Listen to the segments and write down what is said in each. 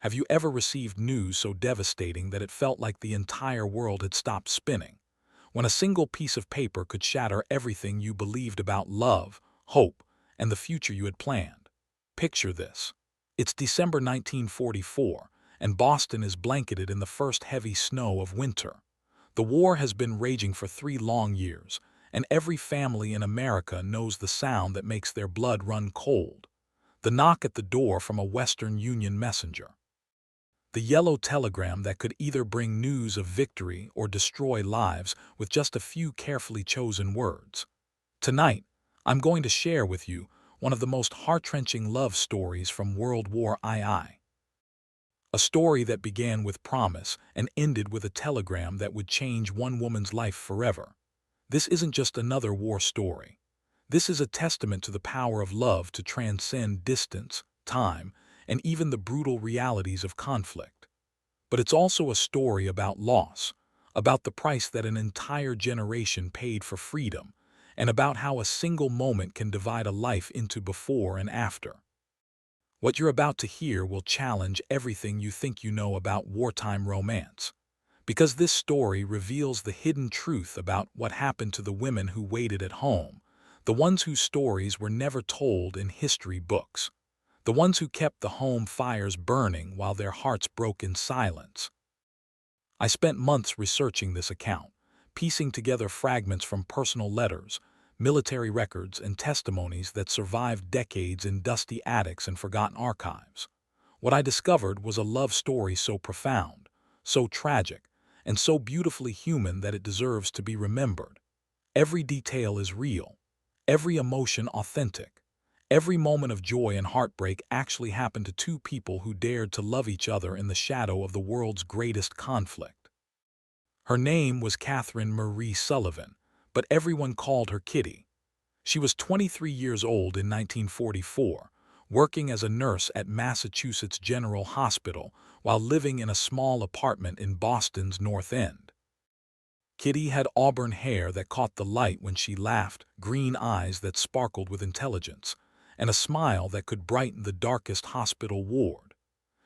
Have you ever received news so devastating that it felt like the entire world had stopped spinning? When a single piece of paper could shatter everything you believed about love, hope, and the future you had planned. Picture this. It's December 1944, and Boston is blanketed in the first heavy snow of winter. The war has been raging for 3 long years, and every family in America knows the sound that makes their blood run cold. The knock at the door from a Western Union messenger. The yellow telegram that could either bring news of victory or destroy lives with just a few carefully chosen words. Tonight, I'm going to share with you one of the most heart-wrenching love stories from World War II. A story that began with promise and ended with a telegram that would change one woman's life forever. This isn't just another war story. This is a testament to the power of love to transcend distance, time, and even the brutal realities of conflict. But it's also a story about loss, about the price that an entire generation paid for freedom, and about how a single moment can divide a life into before and after. What you're about to hear will challenge everything you think you know about wartime romance, because this story reveals the hidden truth about what happened to the women who waited at home, the ones whose stories were never told in history books, the ones who kept the home fires burning while their hearts broke in silence. I spent months researching this account, piecing together fragments from personal letters, military records, and testimonies that survived decades in dusty attics and forgotten archives. What I discovered was a love story so profound, so tragic, and so beautifully human that it deserves to be remembered. Every detail is real, every emotion authentic. Every moment of joy and heartbreak actually happened to two people who dared to love each other in the shadow of the world's greatest conflict. Her name was Catherine Marie Sullivan, but everyone called her Kitty. She was 23 years old in 1944, working as a nurse at Massachusetts General Hospital while living in a small apartment in Boston's North End. Kitty had auburn hair that caught the light when she laughed, green eyes that sparkled with intelligence, and a smile that could brighten the darkest hospital ward.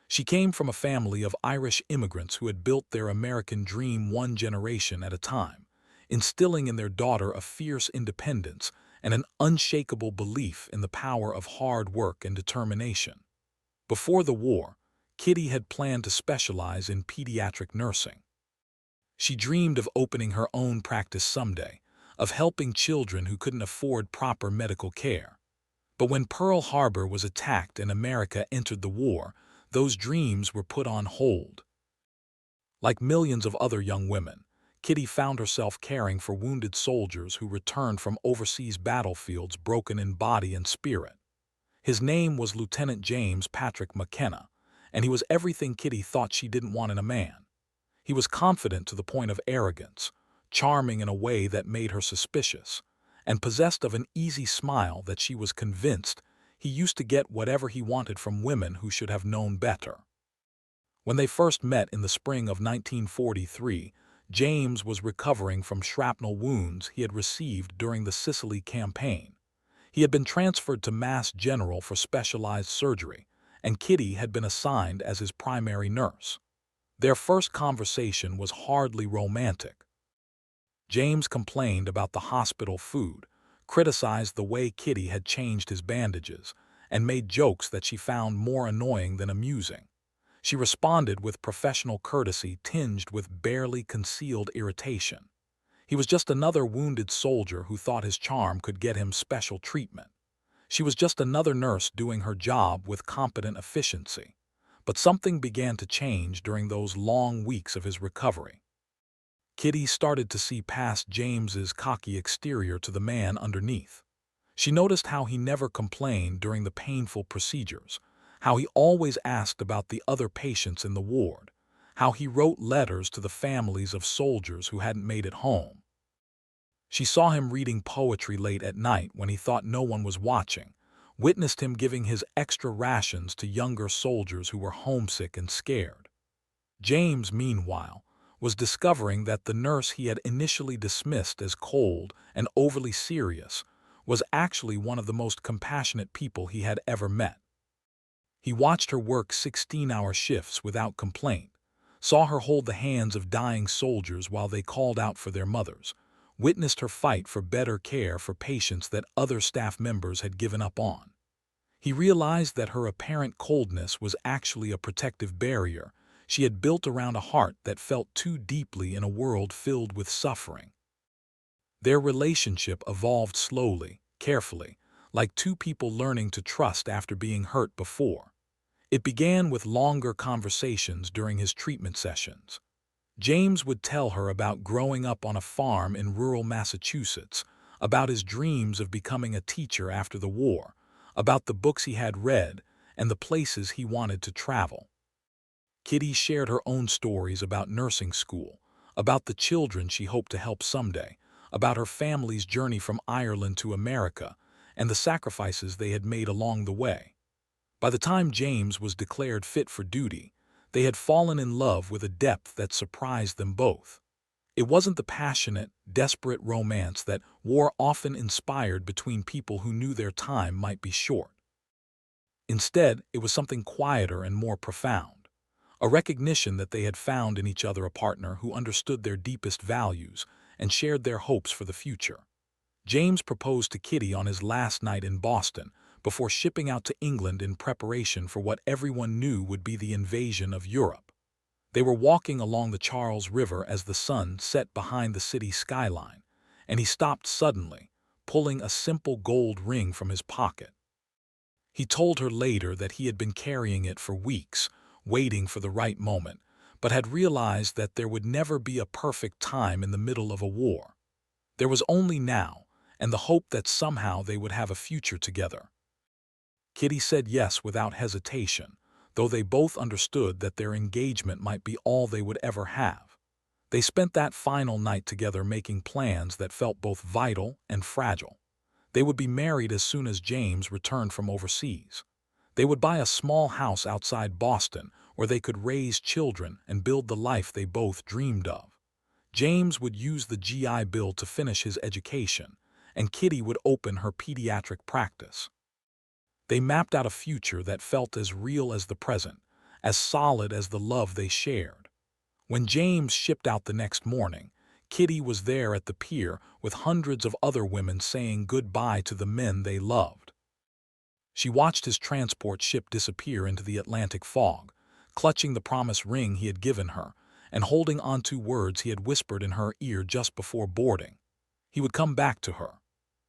She came from a family of Irish immigrants who had built their American dream one generation at a time, instilling in their daughter a fierce independence and an unshakable belief in the power of hard work and determination. Before the war, Kitty had planned to specialize in pediatric nursing. She dreamed of opening her own practice someday, of helping children who couldn't afford proper medical care. But when Pearl Harbor was attacked and America entered the war, those dreams were put on hold. Like millions of other young women, Kitty found herself caring for wounded soldiers who returned from overseas battlefields broken in body and spirit. His name was Lieutenant James Patrick McKenna, and he was everything Kitty thought she didn't want in a man. He was confident to the point of arrogance, charming in a way that made her suspicious, and possessed of an easy smile that she was convinced he used to get whatever he wanted from women who should have known better. When they first met in the spring of 1943, James was recovering from shrapnel wounds he had received during the Sicily campaign. He had been transferred to Mass General for specialized surgery, and Kitty had been assigned as his primary nurse. Their first conversation was hardly romantic. James complained about the hospital food, criticized the way Kitty had changed his bandages, and made jokes that she found more annoying than amusing. She responded with professional courtesy tinged with barely concealed irritation. He was just another wounded soldier who thought his charm could get him special treatment. She was just another nurse doing her job with competent efficiency. But something began to change during those long weeks of his recovery. Kitty started to see past James's cocky exterior to the man underneath. She noticed how he never complained during the painful procedures, how he always asked about the other patients in the ward, how he wrote letters to the families of soldiers who hadn't made it home. She saw him reading poetry late at night when he thought no one was watching, witnessed him giving his extra rations to younger soldiers who were homesick and scared. James, meanwhile, was discovering that the nurse he had initially dismissed as cold and overly serious was actually one of the most compassionate people he had ever met. He watched her work 16-hour shifts without complaint, saw her hold the hands of dying soldiers while they called out for their mothers, witnessed her fight for better care for patients that other staff members had given up on. He realized that her apparent coldness was actually a protective barrier she had built around a heart that felt too deeply in a world filled with suffering. Their relationship evolved slowly, carefully, like two people learning to trust after being hurt before. It began with longer conversations during his treatment sessions. James would tell her about growing up on a farm in rural Massachusetts, about his dreams of becoming a teacher after the war, about the books he had read, and the places he wanted to travel. Kitty shared her own stories about nursing school, about the children she hoped to help someday, about her family's journey from Ireland to America, and the sacrifices they had made along the way. By the time James was declared fit for duty, they had fallen in love with a depth that surprised them both. It wasn't the passionate, desperate romance that war often inspired between people who knew their time might be short. Instead, it was something quieter and more profound, a recognition that they had found in each other a partner who understood their deepest values and shared their hopes for the future. James proposed to Kitty on his last night in Boston, before shipping out to England in preparation for what everyone knew would be the invasion of Europe. They were walking along the Charles River as the sun set behind the city skyline, and he stopped suddenly, pulling a simple gold ring from his pocket. He told her later that he had been carrying it for weeks, waiting for the right moment, but had realized that there would never be a perfect time in the middle of a war. There was only now, and the hope that somehow they would have a future together. Kitty said yes without hesitation, though they both understood that their engagement might be all they would ever have. They spent that final night together making plans that felt both vital and fragile. They would be married as soon as James returned from overseas. They would buy a small house outside Boston where they could raise children and build the life they both dreamed of. James would use the GI Bill to finish his education, and Kitty would open her pediatric practice. They mapped out a future that felt as real as the present, as solid as the love they shared. When James shipped out the next morning, Kitty was there at the pier with hundreds of other women saying goodbye to the men they loved. She watched his transport ship disappear into the Atlantic fog, clutching the promise ring he had given her and holding on to words he had whispered in her ear just before boarding. He would come back to her.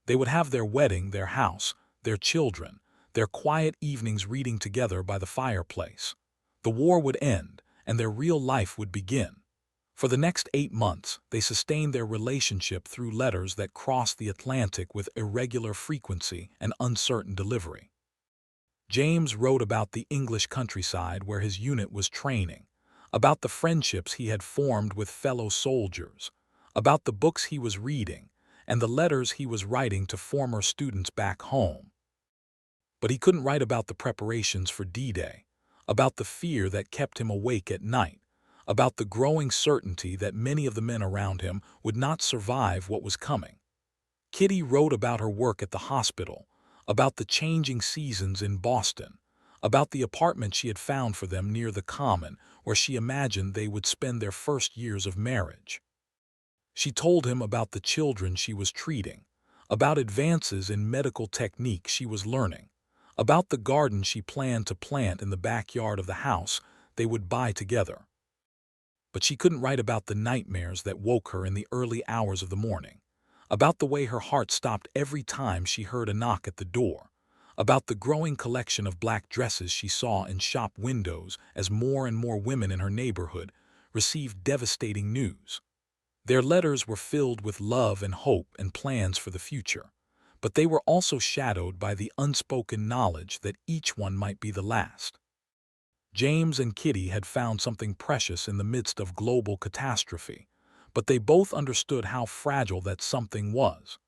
They would have their wedding, their house, their children, their quiet evenings reading together by the fireplace. The war would end, and their real life would begin. For the next 8 months, they sustained their relationship through letters that crossed the Atlantic with irregular frequency and uncertain delivery. James wrote about the English countryside where his unit was training, about the friendships he had formed with fellow soldiers, about the books he was reading, and the letters he was writing to former students back home. But he couldn't write about the preparations for D-Day, about the fear that kept him awake at night, about the growing certainty that many of the men around him would not survive what was coming. Kitty wrote about her work at the hospital, about the changing seasons in Boston, about the apartment she had found for them near the Common where she imagined they would spend their first years of marriage. She told him about the children she was treating, about advances in medical technique she was learning, about the garden she planned to plant in the backyard of the house they would buy together. But she couldn't write about the nightmares that woke her in the early hours of the morning, about the way her heart stopped every time she heard a knock at the door, about the growing collection of black dresses she saw in shop windows as more and more women in her neighborhood received devastating news. Their letters were filled with love and hope and plans for the future, but they were also shadowed by the unspoken knowledge that each one might be the last. James and Kitty had found something precious in the midst of global catastrophe, but they both understood how fragile that something was.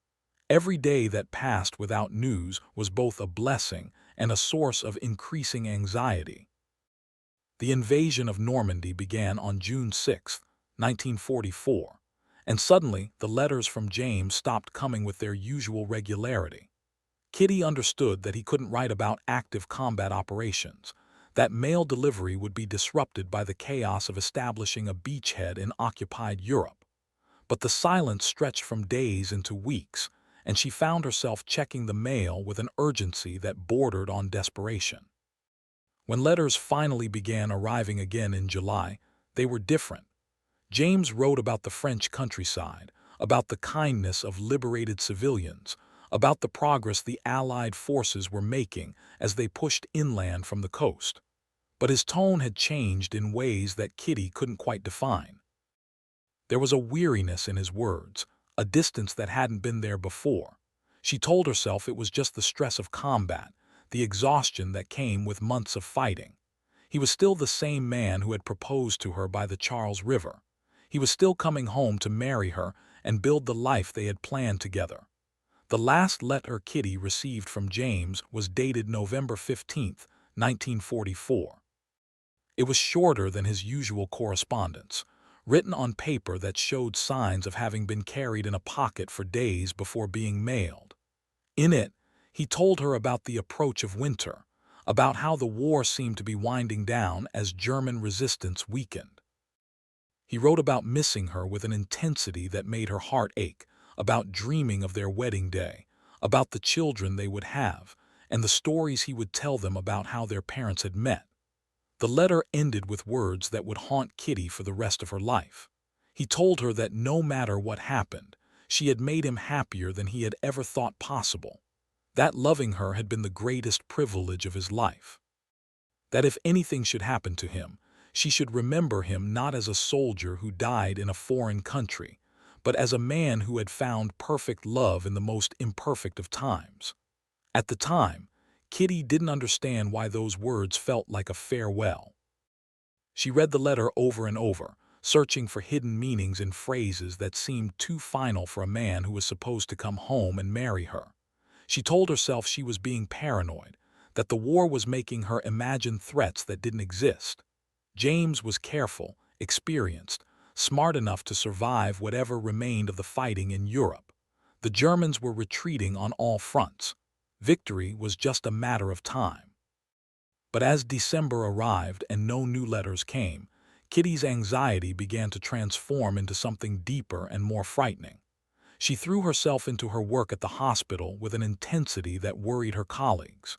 Every day that passed without news was both a blessing and a source of increasing anxiety. The invasion of Normandy began on June 6, 1944, and suddenly the letters from James stopped coming with their usual regularity. Kitty understood that he couldn't write about active combat operations, that mail delivery would be disrupted by the chaos of establishing a beachhead in occupied Europe. But the silence stretched from days into weeks, and she found herself checking the mail with an urgency that bordered on desperation. When letters finally began arriving again in July, they were different. James wrote about the French countryside, about the kindness of liberated civilians, about the progress the Allied forces were making as they pushed inland from the coast. But his tone had changed in ways that Kitty couldn't quite define. There was a weariness in his words, a distance that hadn't been there before. She told herself it was just the stress of combat, the exhaustion that came with months of fighting. He was still the same man who had proposed to her by the Charles River. He was still coming home to marry her and build the life they had planned together. The last letter Kitty received from James was dated November 15, 1944. It was shorter than his usual correspondence, written on paper that showed signs of having been carried in a pocket for days before being mailed. In it, he told her about the approach of winter, about how the war seemed to be winding down as German resistance weakened. He wrote about missing her with an intensity that made her heart ache, about dreaming of their wedding day, about the children they would have, and the stories he would tell them about how their parents had met. The letter ended with words that would haunt Kitty for the rest of her life. He told her that no matter what happened, she had made him happier than he had ever thought possible. That loving her had been the greatest privilege of his life. That if anything should happen to him, she should remember him not as a soldier who died in a foreign country, but as a man who had found perfect love in the most imperfect of times. At the time, Kitty didn't understand why those words felt like a farewell. She read the letter over and over, searching for hidden meanings in phrases that seemed too final for a man who was supposed to come home and marry her. She told herself she was being paranoid, that the war was making her imagine threats that didn't exist. James was careful, experienced, smart enough to survive whatever remained of the fighting in Europe. The Germans were retreating on all fronts. Victory was just a matter of time. But as December arrived and no new letters came, Kitty's anxiety began to transform into something deeper and more frightening. She threw herself into her work at the hospital with an intensity that worried her colleagues.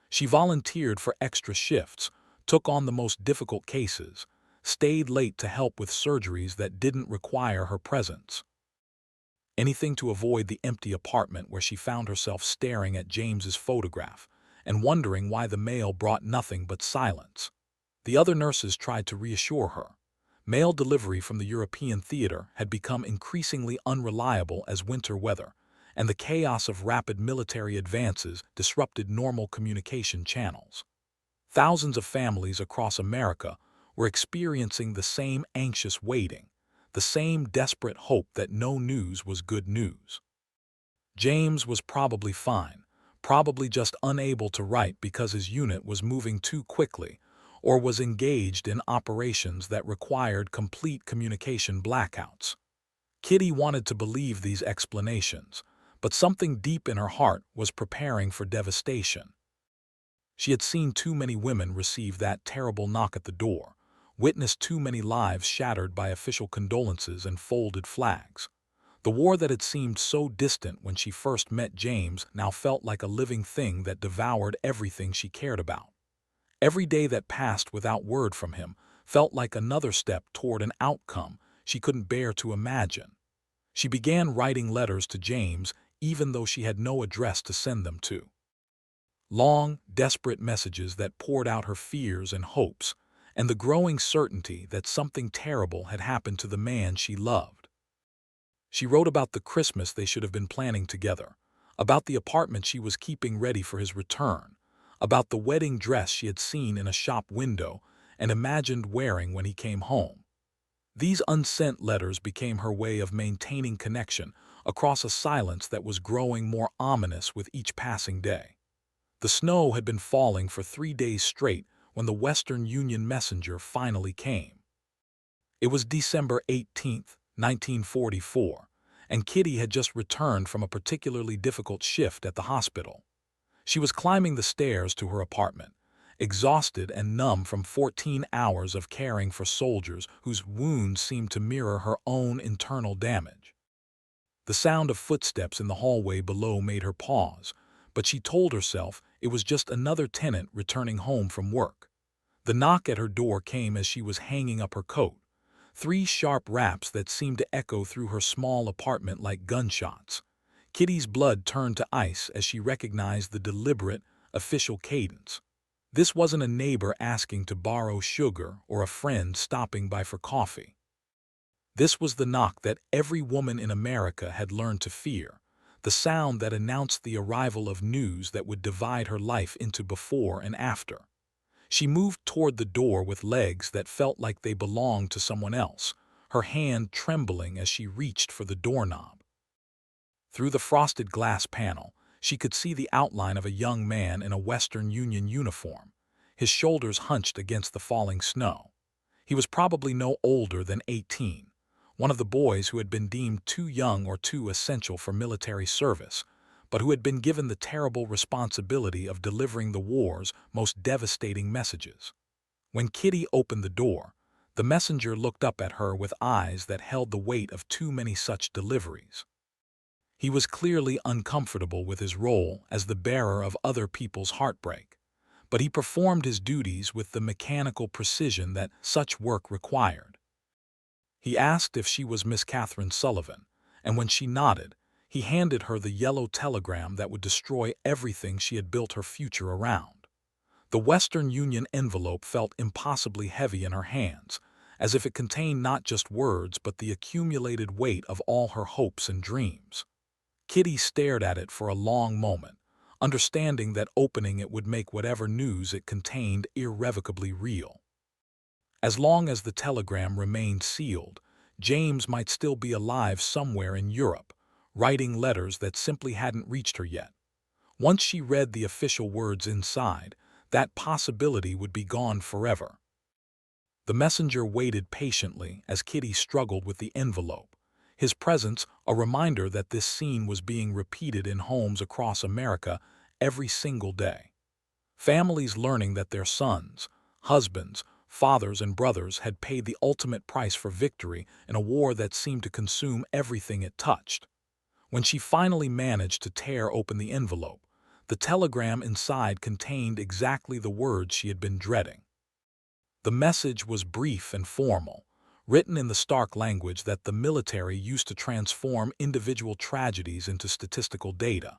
She volunteered for extra shifts, took on the most difficult cases, stayed late to help with surgeries that didn't require her presence. Anything to avoid the empty apartment where she found herself staring at James's photograph and wondering why the mail brought nothing but silence. The other nurses tried to reassure her. Mail delivery from the European theater had become increasingly unreliable as winter weather, and the chaos of rapid military advances disrupted normal communication channels. Thousands of families across America were experiencing the same anxious waiting, the same desperate hope that no news was good news. James was probably fine, probably just unable to write because his unit was moving too quickly or was engaged in operations that required complete communication blackouts. Kitty wanted to believe these explanations, but something deep in her heart was preparing for devastation. She had seen too many women receive that terrible knock at the door, witnessed too many lives shattered by official condolences and folded flags. The war that had seemed so distant when she first met James now felt like a living thing that devoured everything she cared about. Every day that passed without word from him felt like another step toward an outcome she couldn't bear to imagine. She began writing letters to James even though she had no address to send them to. Long, desperate messages that poured out her fears and hopes, and the growing certainty that something terrible had happened to the man she loved. She wrote about the Christmas they should have been planning together, about the apartment she was keeping ready for his return, about the wedding dress she had seen in a shop window and imagined wearing when he came home. These unsent letters became her way of maintaining connection across a silence that was growing more ominous with each passing day. The snow had been falling for 3 days straight when the Western Union messenger finally came. It was December 18th, 1944, and Kitty had just returned from a particularly difficult shift at the hospital. She was climbing the stairs to her apartment, exhausted and numb from 14 hours of caring for soldiers whose wounds seemed to mirror her own internal damage. The sound of footsteps in the hallway below made her pause, but she told herself it was just another tenant returning home from work. The knock at her door came as she was hanging up her coat, 3 sharp raps that seemed to echo through her small apartment like gunshots. Kitty's blood turned to ice as she recognized the deliberate, official cadence. This wasn't a neighbor asking to borrow sugar or a friend stopping by for coffee. This was the knock that every woman in America had learned to fear, the sound that announced the arrival of news that would divide her life into before and after. She moved toward the door with legs that felt like they belonged to someone else, her hand trembling as she reached for the doorknob. Through the frosted glass panel, she could see the outline of a young man in a Western Union uniform, his shoulders hunched against the falling snow. He was probably no older than 18, one of the boys who had been deemed too young or too essential for military service, but who had been given the terrible responsibility of delivering the war's most devastating messages. When Kitty opened the door, the messenger looked up at her with eyes that held the weight of too many such deliveries. He was clearly uncomfortable with his role as the bearer of other people's heartbreak, but he performed his duties with the mechanical precision that such work required. He asked if she was Miss Catherine Sullivan, and when she nodded, he handed her the yellow telegram that would destroy everything she had built her future around. The Western Union envelope felt impossibly heavy in her hands, as if it contained not just words but the accumulated weight of all her hopes and dreams. Kitty stared at it for a long moment, understanding that opening it would make whatever news it contained irrevocably real. As long as the telegram remained sealed, James might still be alive somewhere in Europe, writing letters that simply hadn't reached her yet. Once she read the official words inside, that possibility would be gone forever. The messenger waited patiently as Kitty struggled with the envelope, his presence a reminder that this scene was being repeated in homes across America every single day. Families learning that their sons, husbands, fathers, and brothers had paid the ultimate price for victory in a war that seemed to consume everything it touched. When she finally managed to tear open the envelope, the telegram inside contained exactly the words she had been dreading. The message was brief and formal, written in the stark language that the military used to transform individual tragedies into statistical data.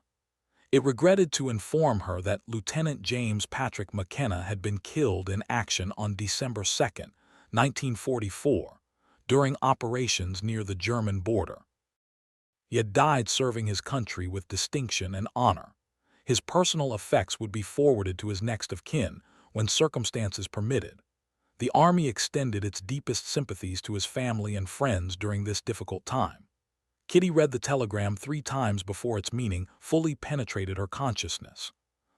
It regretted to inform her that Lieutenant James Patrick McKenna had been killed in action on December 2, 1944, during operations near the German border. He had died serving his country with distinction and honor. His personal effects would be forwarded to his next of kin when circumstances permitted. The Army extended its deepest sympathies to his family and friends during this difficult time. Kitty read the telegram 3 times before its meaning fully penetrated her consciousness.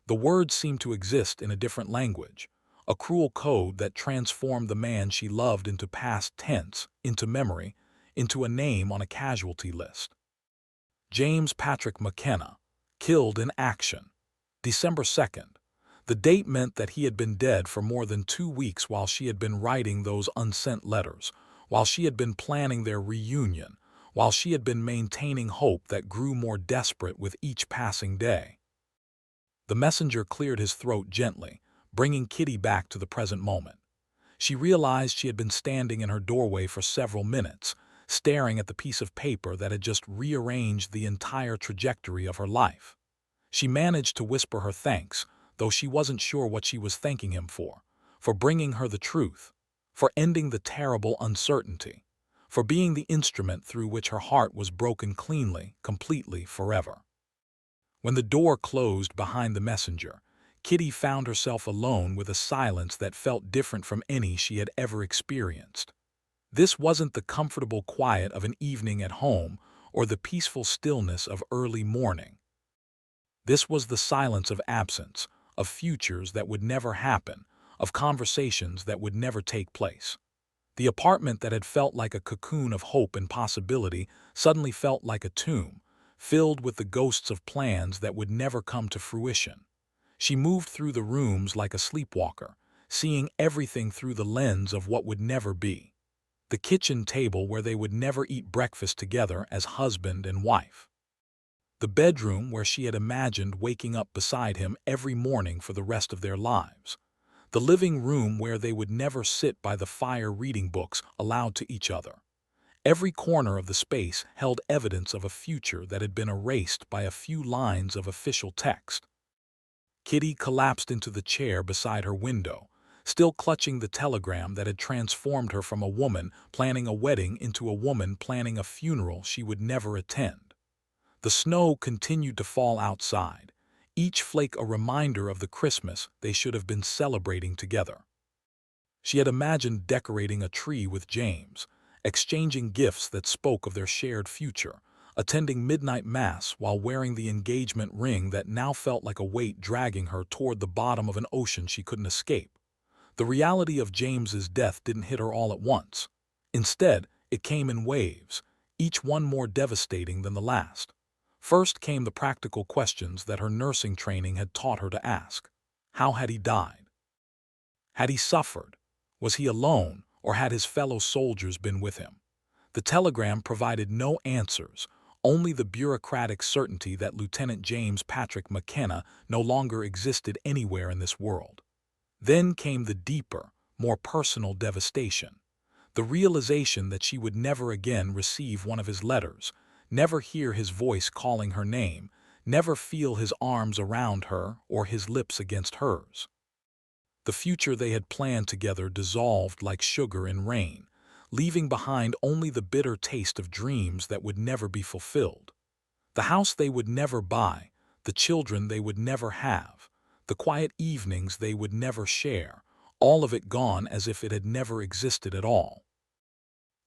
The words seemed to exist in a different language, a cruel code that transformed the man she loved into past tense, into memory, into a name on a casualty list. James Patrick McKenna, killed in action. December 2nd. The date meant that he had been dead for more than 2 weeks while she had been writing those unsent letters, while she had been planning their reunion, while she had been maintaining hope that grew more desperate with each passing day. The messenger cleared his throat gently, bringing Kitty back to the present moment. She realized she had been standing in her doorway for several minutes, staring at the piece of paper that had just rearranged the entire trajectory of her life. She managed to whisper her thanks, though she wasn't sure what she was thanking him for bringing her the truth, for ending the terrible uncertainty, for being the instrument through which her heart was broken cleanly, completely, forever. When the door closed behind the messenger, Kitty found herself alone with a silence that felt different from any she had ever experienced. This wasn't the comfortable quiet of an evening at home or the peaceful stillness of early morning. This was the silence of absence, of futures that would never happen, of conversations that would never take place. The apartment that had felt like a cocoon of hope and possibility suddenly felt like a tomb, filled with the ghosts of plans that would never come to fruition. She moved through the rooms like a sleepwalker, seeing everything through the lens of what would never be. The kitchen table where they would never eat breakfast together as husband and wife. The bedroom where she had imagined waking up beside him every morning for the rest of their lives. The living room where they would never sit by the fire reading books aloud to each other. Every corner of the space held evidence of a future that had been erased by a few lines of official text. Kitty collapsed into the chair beside her window, still clutching the telegram that had transformed her from a woman planning a wedding into a woman planning a funeral she would never attend. The snow continued to fall outside, each flake a reminder of the Christmas they should have been celebrating together. She had imagined decorating a tree with James, exchanging gifts that spoke of their shared future, attending midnight mass while wearing the engagement ring that now felt like a weight dragging her toward the bottom of an ocean she couldn't escape. The reality of James's death didn't hit her all at once. Instead, it came in waves, each one more devastating than the last. First came the practical questions that her nursing training had taught her to ask. How had he died? Had he suffered? Was he alone, or had his fellow soldiers been with him? The telegram provided no answers, only the bureaucratic certainty that Lieutenant James Patrick McKenna no longer existed anywhere in this world. Then came the deeper, more personal devastation. The realization that she would never again receive one of his letters, never hear his voice calling her name, never feel his arms around her or his lips against hers. The future they had planned together dissolved like sugar in rain, leaving behind only the bitter taste of dreams that would never be fulfilled. The house they would never buy, the children they would never have, the quiet evenings they would never share, all of it gone as if it had never existed at all.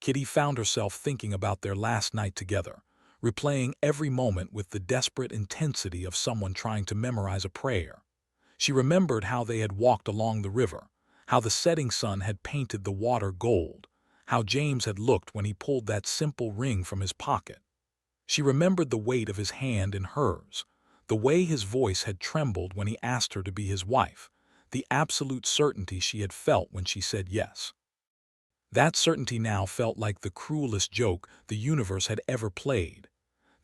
Kitty found herself thinking about their last night together, replaying every moment with the desperate intensity of someone trying to memorize a prayer. She remembered how they had walked along the river, how the setting sun had painted the water gold, how James had looked when he pulled that simple ring from his pocket. She remembered the weight of his hand in hers, the way his voice had trembled when he asked her to be his wife, the absolute certainty she had felt when she said yes. That certainty now felt like the cruelest joke the universe had ever played.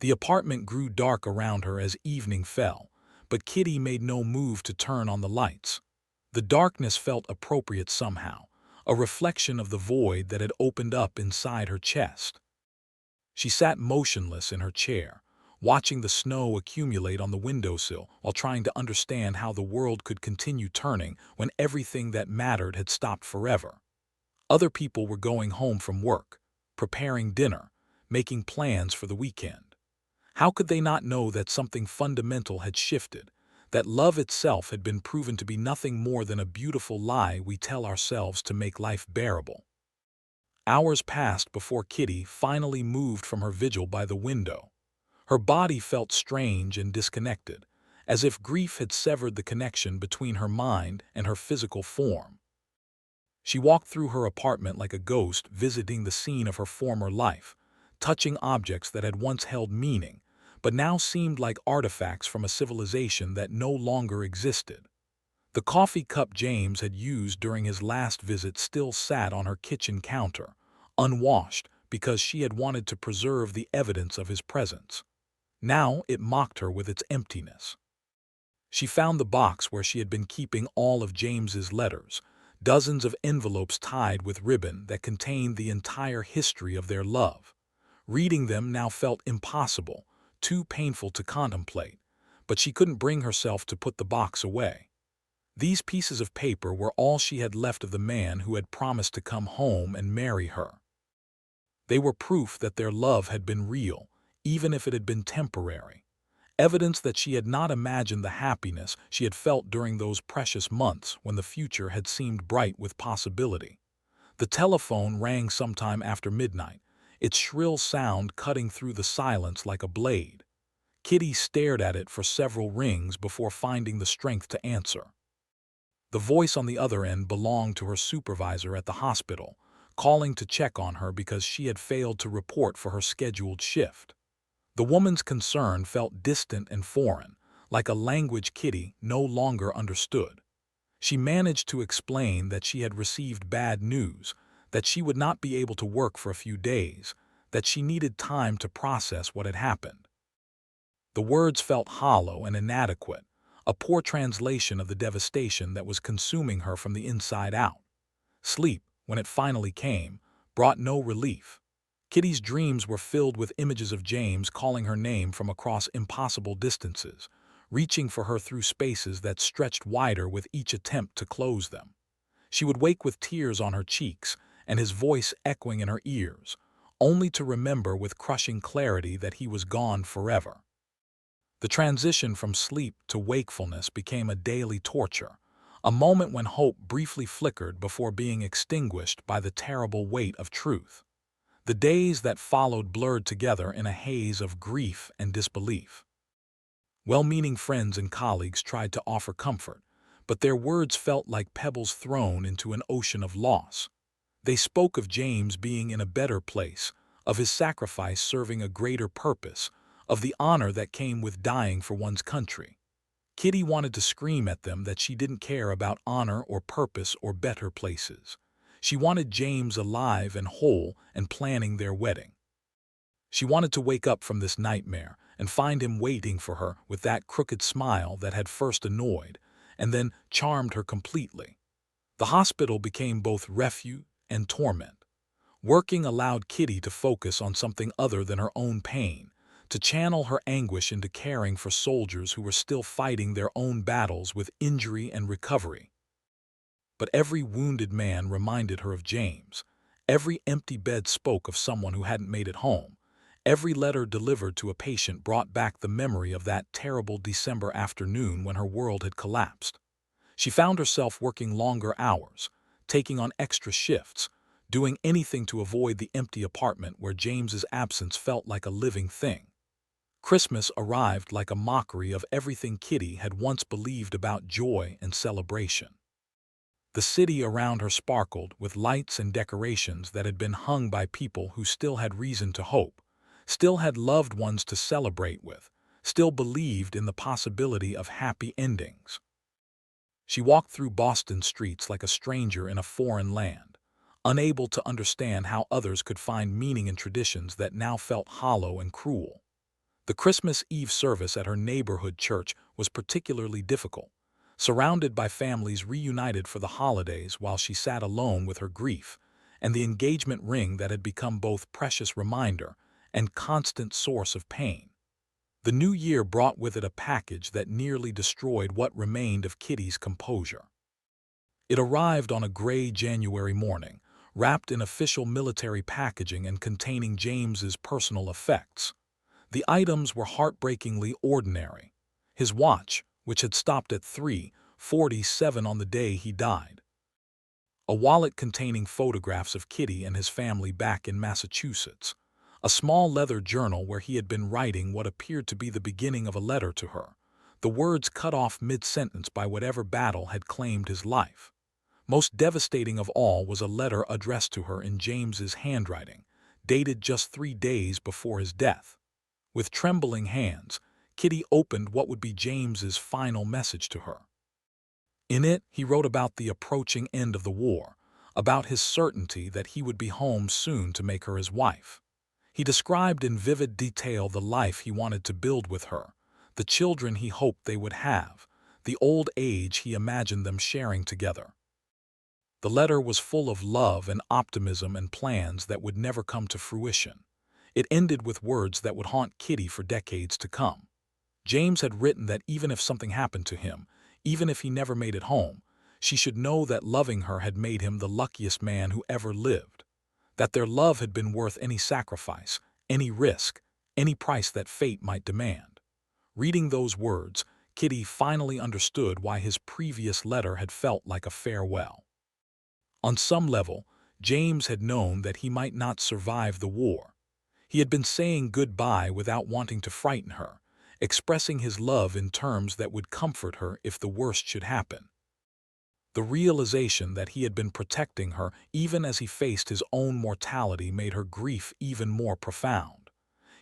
The apartment grew dark around her as evening fell, but Kitty made no move to turn on the lights. The darkness felt appropriate somehow, a reflection of the void that had opened up inside her chest. She sat motionless in her chair, watching the snow accumulate on the windowsill while trying to understand how the world could continue turning when everything that mattered had stopped forever. Other people were going home from work, preparing dinner, making plans for the weekend. How could they not know that something fundamental had shifted, that love itself had been proven to be nothing more than a beautiful lie we tell ourselves to make life bearable? Hours passed before Kitty finally moved from her vigil by the window. Her body felt strange and disconnected, as if grief had severed the connection between her mind and her physical form. She walked through her apartment like a ghost visiting the scene of her former life, touching objects that had once held meaning, but now seemed like artifacts from a civilization that no longer existed. The coffee cup James had used during his last visit still sat on her kitchen counter, unwashed because she had wanted to preserve the evidence of his presence. Now it mocked her with its emptiness. She found the box where she had been keeping all of James's letters, dozens of envelopes tied with ribbon that contained the entire history of their love. Reading them now felt impossible, too painful to contemplate, but she couldn't bring herself to put the box away. These pieces of paper were all she had left of the man who had promised to come home and marry her. They were proof that their love had been real, even if it had been temporary. Evidence that she had not imagined the happiness she had felt during those precious months when the future had seemed bright with possibility. The telephone rang sometime after midnight, its shrill sound cutting through the silence like a blade. Kitty stared at it for several rings before finding the strength to answer. The voice on the other end belonged to her supervisor at the hospital, calling to check on her because she had failed to report for her scheduled shift. The woman's concern felt distant and foreign, like a language Kitty no longer understood. She managed to explain that she had received bad news, that she would not be able to work for a few days, that she needed time to process what had happened. The words felt hollow and inadequate, a poor translation of the devastation that was consuming her from the inside out. Sleep, when it finally came, brought no relief. Kitty's dreams were filled with images of James calling her name from across impossible distances, reaching for her through spaces that stretched wider with each attempt to close them. She would wake with tears on her cheeks and his voice echoing in her ears, only to remember with crushing clarity that he was gone forever. The transition from sleep to wakefulness became a daily torture, a moment when hope briefly flickered before being extinguished by the terrible weight of truth. The days that followed blurred together in a haze of grief and disbelief. Well-meaning friends and colleagues tried to offer comfort, but their words felt like pebbles thrown into an ocean of loss. They spoke of James being in a better place, of his sacrifice serving a greater purpose, of the honor that came with dying for one's country. Kitty wanted to scream at them that she didn't care about honor or purpose or better places. She wanted James alive and whole and planning their wedding. She wanted to wake up from this nightmare and find him waiting for her with that crooked smile that had first annoyed and then charmed her completely. The hospital became both refuge and torment. Working allowed Kitty to focus on something other than her own pain, to channel her anguish into caring for soldiers who were still fighting their own battles with injury and recovery. But every wounded man reminded her of James. Every empty bed spoke of someone who hadn't made it home. Every letter delivered to a patient brought back the memory of that terrible December afternoon when her world had collapsed. She found herself working longer hours, taking on extra shifts, doing anything to avoid the empty apartment where James's absence felt like a living thing. Christmas arrived like a mockery of everything Kitty had once believed about joy and celebration. The city around her sparkled with lights and decorations that had been hung by people who still had reason to hope, still had loved ones to celebrate with, still believed in the possibility of happy endings. She walked through Boston streets like a stranger in a foreign land, unable to understand how others could find meaning in traditions that now felt hollow and cruel. The Christmas Eve service at her neighborhood church was particularly difficult, surrounded by families reunited for the holidays while she sat alone with her grief, and the engagement ring that had become both precious reminder and constant source of pain. The new year brought with it a package that nearly destroyed what remained of Kitty's composure. It arrived on a gray January morning, wrapped in official military packaging and containing James's personal effects. The items were heartbreakingly ordinary. His watch, which had stopped at 3:47 on the day he died. A wallet containing photographs of Kitty and his family back in Massachusetts. A small leather journal where he had been writing what appeared to be the beginning of a letter to her, the words cut off mid-sentence by whatever battle had claimed his life. Most devastating of all was a letter addressed to her in James's handwriting, dated just 3 days before his death. With trembling hands, Kitty opened what would be James's final message to her. In it, he wrote about the approaching end of the war, about his certainty that he would be home soon to make her his wife. He described in vivid detail the life he wanted to build with her, the children he hoped they would have, the old age he imagined them sharing together. The letter was full of love and optimism and plans that would never come to fruition. It ended with words that would haunt Kitty for decades to come. James had written that even if something happened to him, even if he never made it home, she should know that loving her had made him the luckiest man who ever lived, that their love had been worth any sacrifice, any risk, any price that fate might demand. Reading those words, Kitty finally understood why his previous letter had felt like a farewell. On some level, James had known that he might not survive the war. He had been saying goodbye without wanting to frighten her, expressing his love in terms that would comfort her if the worst should happen. The realization that he had been protecting her even as he faced his own mortality made her grief even more profound.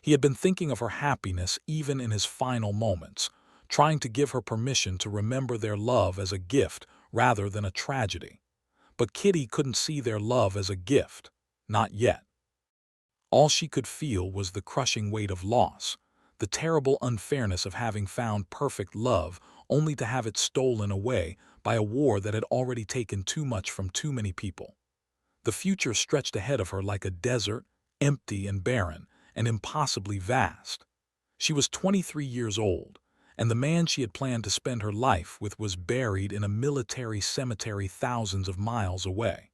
He had been thinking of her happiness even in his final moments, trying to give her permission to remember their love as a gift rather than a tragedy. But Kitty couldn't see their love as a gift. Not yet. All she could feel was the crushing weight of loss, the terrible unfairness of having found perfect love only to have it stolen away by a war that had already taken too much from too many people. The future stretched ahead of her like a desert, empty and barren, and impossibly vast. She was 23 years old, and the man she had planned to spend her life with was buried in a military cemetery thousands of miles away.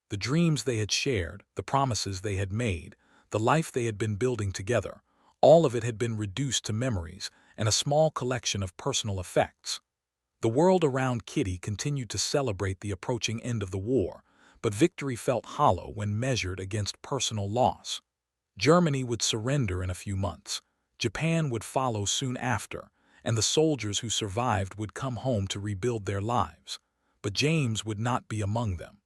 The dreams they had shared, the promises they had made, the life they had been building together, all of it had been reduced to memories and a small collection of personal effects. The world around Kitty continued to celebrate the approaching end of the war, but victory felt hollow when measured against personal loss. Germany would surrender in a few months. Japan would follow soon after, and the soldiers who survived would come home to rebuild their lives. But James would not be among them.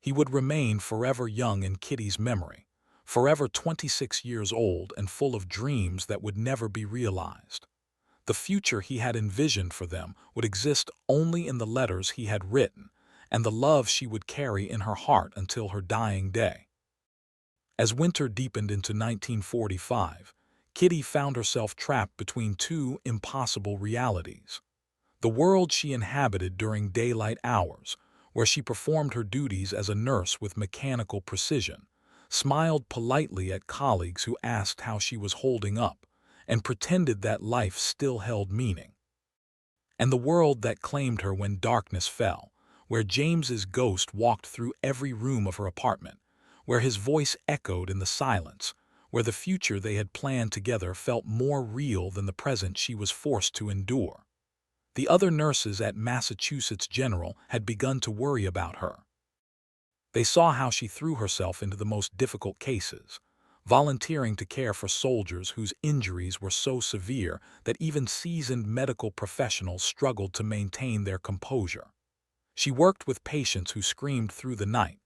He would remain forever young in Kitty's memory, forever 26 years old and full of dreams that would never be realized. The future he had envisioned for them would exist only in the letters he had written and the love she would carry in her heart until her dying day. As winter deepened into 1945, Kitty found herself trapped between two impossible realities. The world she inhabited during daylight hours, where she performed her duties as a nurse with mechanical precision, smiled politely at colleagues who asked how she was holding up, and pretended that life still held meaning. And the world that claimed her when darkness fell, where James's ghost walked through every room of her apartment, where his voice echoed in the silence, where the future they had planned together felt more real than the present she was forced to endure. The other nurses at Massachusetts General had begun to worry about her. They saw how she threw herself into the most difficult cases, volunteering to care for soldiers whose injuries were so severe that even seasoned medical professionals struggled to maintain their composure. She worked with patients who screamed through the night,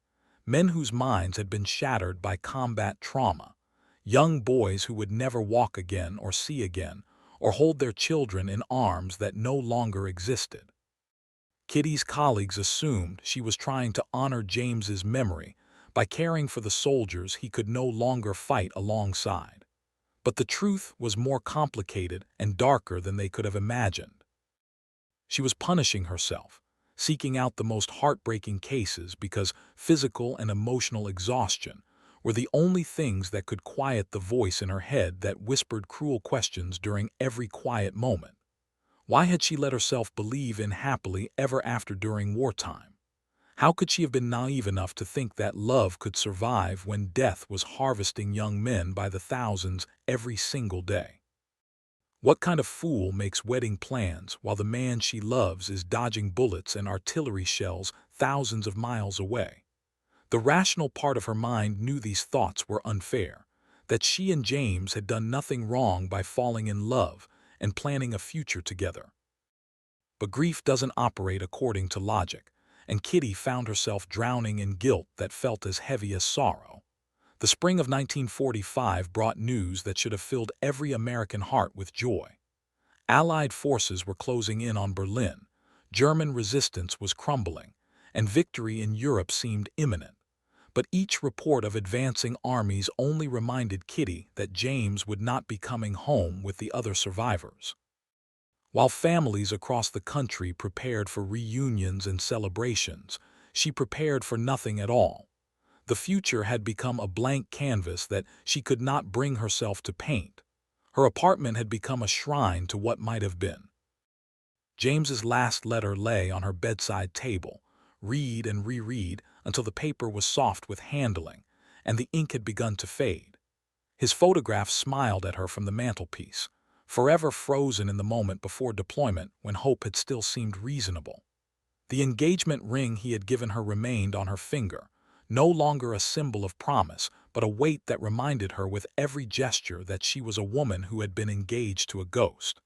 men whose minds had been shattered by combat trauma, young boys who would never walk again or see again, or hold their children in arms that no longer existed. Kitty's colleagues assumed she was trying to honor James's memory by caring for the soldiers he could no longer fight alongside. But the truth was more complicated and darker than they could have imagined. She was punishing herself, seeking out the most heartbreaking cases because physical and emotional exhaustion were the only things that could quiet the voice in her head that whispered cruel questions during every quiet moment. Why had she let herself believe in happily ever after during wartime? How could she have been naive enough to think that love could survive when death was harvesting young men by the thousands every single day? What kind of fool makes wedding plans while the man she loves is dodging bullets and artillery shells thousands of miles away? The rational part of her mind knew these thoughts were unfair, that she and James had done nothing wrong by falling in love and planning a future together. But grief doesn't operate according to logic, and Kitty found herself drowning in guilt that felt as heavy as sorrow. The spring of 1945 brought news that should have filled every American heart with joy. Allied forces were closing in on Berlin, German resistance was crumbling, and victory in Europe seemed imminent. But each report of advancing armies only reminded Kitty that James would not be coming home with the other survivors. While families across the country prepared for reunions and celebrations, she prepared for nothing at all. The future had become a blank canvas that she could not bring herself to paint. Her apartment had become a shrine to what might have been. James's last letter lay on her bedside table, read and reread until the paper was soft with handling and the ink had begun to fade. His photograph smiled at her from the mantelpiece, forever frozen in the moment before deployment when hope had still seemed reasonable. The engagement ring he had given her remained on her finger, no longer a symbol of promise, but a weight that reminded her with every gesture that she was a woman who had been engaged to a ghost.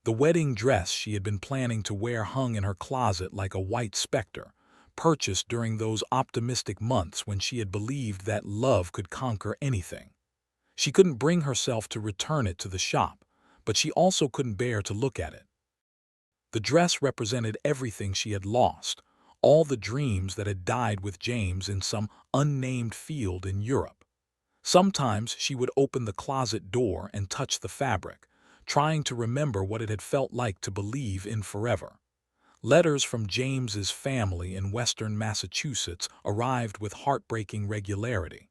The wedding dress she had been planning to wear hung in her closet like a white specter, purchased during those optimistic months when she had believed that love could conquer anything. She couldn't bring herself to return it to the shop, but she also couldn't bear to look at it. The dress represented everything she had lost, all the dreams that had died with James in some unnamed field in Europe. Sometimes she would open the closet door and touch the fabric, trying to remember what it had felt like to believe in forever. Letters from James's family in western Massachusetts arrived with heartbreaking regularity.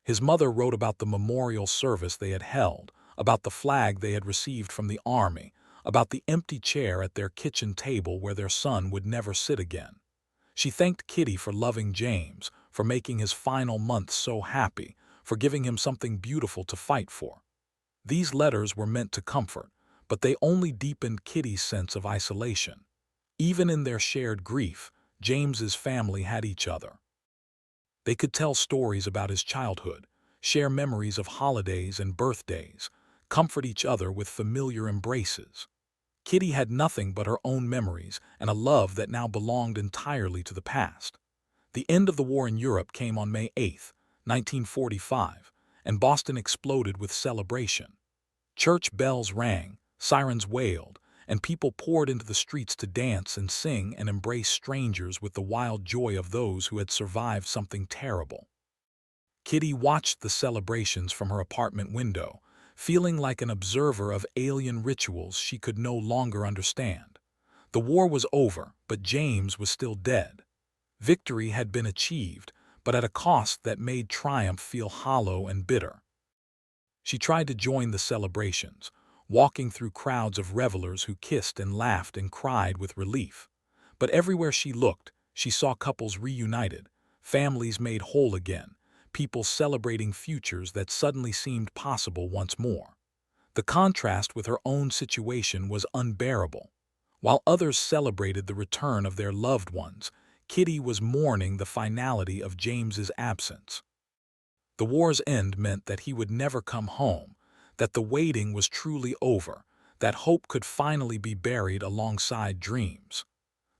His mother wrote about the memorial service they had held, about the flag they had received from the army, about the empty chair at their kitchen table where their son would never sit again. She thanked Kitty for loving James, for making his final months so happy, for giving him something beautiful to fight for. These letters were meant to comfort, but they only deepened Kitty's sense of isolation. Even in their shared grief, James's family had each other. They could tell stories about his childhood, share memories of holidays and birthdays, comfort each other with familiar embraces. Kitty had nothing but her own memories and a love that now belonged entirely to the past. The end of the war in Europe came on May 8, 1945, and Boston exploded with celebration. Church bells rang, sirens wailed, and people poured into the streets to dance and sing and embrace strangers with the wild joy of those who had survived something terrible. Kitty watched the celebrations from her apartment window, feeling like an observer of alien rituals she could no longer understand. The war was over, but James was still dead. Victory had been achieved, but at a cost that made triumph feel hollow and bitter. She tried to join the celebrations, walking through crowds of revelers who kissed and laughed and cried with relief. But everywhere she looked, she saw couples reunited, families made whole again, people celebrating futures that suddenly seemed possible once more. The contrast with her own situation was unbearable. While others celebrated the return of their loved ones, Kitty was mourning the finality of James's absence. The war's end meant that he would never come home, that the waiting was truly over, that hope could finally be buried alongside dreams.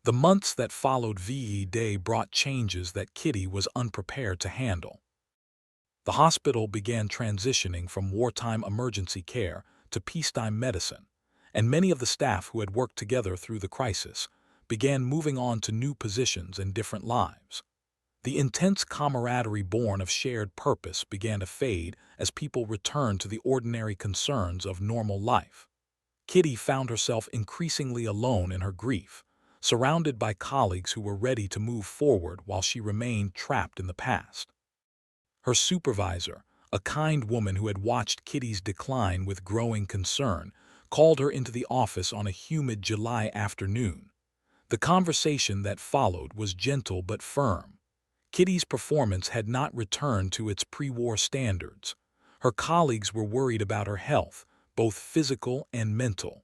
The months that followed VE Day brought changes that Kitty was unprepared to handle. The hospital began transitioning from wartime emergency care to peacetime medicine, and many of the staff who had worked together through the crisis began moving on to new positions and different lives. The intense camaraderie born of shared purpose began to fade as people returned to the ordinary concerns of normal life. Kitty found herself increasingly alone in her grief, surrounded by colleagues who were ready to move forward while she remained trapped in the past. Her supervisor, a kind woman who had watched Kitty's decline with growing concern, called her into the office on a humid July afternoon. The conversation that followed was gentle but firm. Kitty's performance had not returned to its pre-war standards. Her colleagues were worried about her health, both physical and mental.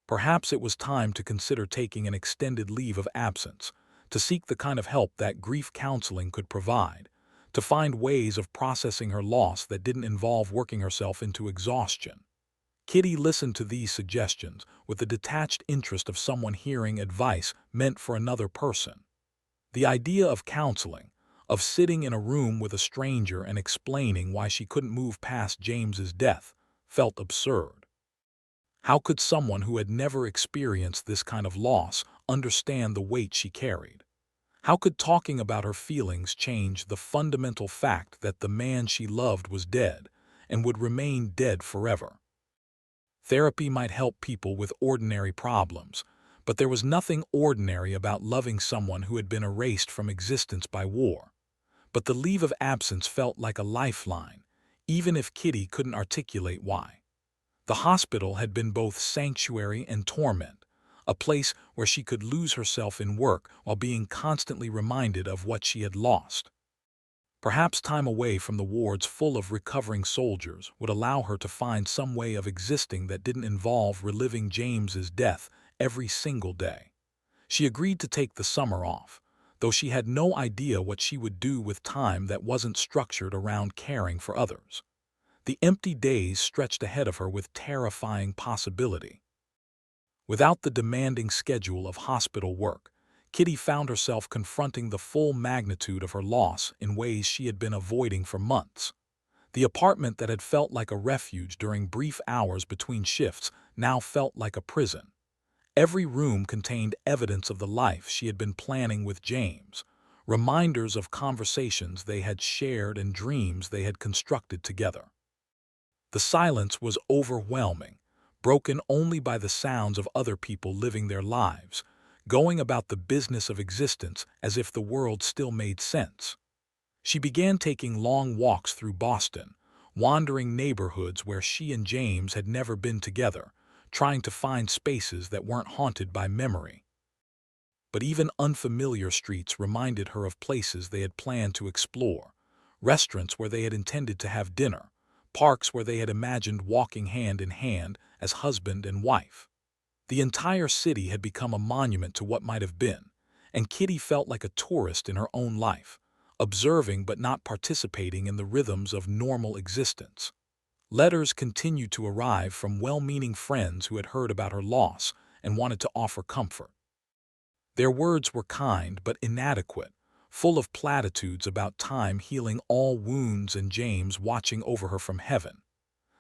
Perhaps it was time to consider taking an extended leave of absence, to seek the kind of help that grief counseling could provide, to find ways of processing her loss that didn't involve working herself into exhaustion. Kitty listened to these suggestions with the detached interest of someone hearing advice meant for another person. The idea of counseling, of sitting in a room with a stranger and explaining why she couldn't move past James's death, felt absurd. How could someone who had never experienced this kind of loss understand the weight she carried? How could talking about her feelings change the fundamental fact that the man she loved was dead and would remain dead forever? Therapy might help people with ordinary problems, but there was nothing ordinary about loving someone who had been erased from existence by war. But the leave of absence felt like a lifeline, even if Kitty couldn't articulate why. The hospital had been both sanctuary and torment, a place where she could lose herself in work while being constantly reminded of what she had lost. Perhaps time away from the wards full of recovering soldiers would allow her to find some way of existing that didn't involve reliving James's death every single day. She agreed to take the summer off, though she had no idea what she would do with time that wasn't structured around caring for others. The empty days stretched ahead of her with terrifying possibility. Without the demanding schedule of hospital work, Kitty found herself confronting the full magnitude of her loss in ways she had been avoiding for months. The apartment that had felt like a refuge during brief hours between shifts now felt like a prison. Every room contained evidence of the life she had been planning with James, reminders of conversations they had shared and dreams they had constructed together. The silence was overwhelming, broken only by the sounds of other people living their lives, going about the business of existence as if the world still made sense. She began taking long walks through Boston, wandering neighborhoods where she and James had never been together, trying to find spaces that weren't haunted by memory. But even unfamiliar streets reminded her of places they had planned to explore, restaurants where they had intended to have dinner, parks where they had imagined walking hand in hand as husband and wife. The entire city had become a monument to what might have been, and Kitty felt like a tourist in her own life, observing but not participating in the rhythms of normal existence. Letters continued to arrive from well-meaning friends who had heard about her loss and wanted to offer comfort. Their words were kind but inadequate, full of platitudes about time healing all wounds and James watching over her from heaven.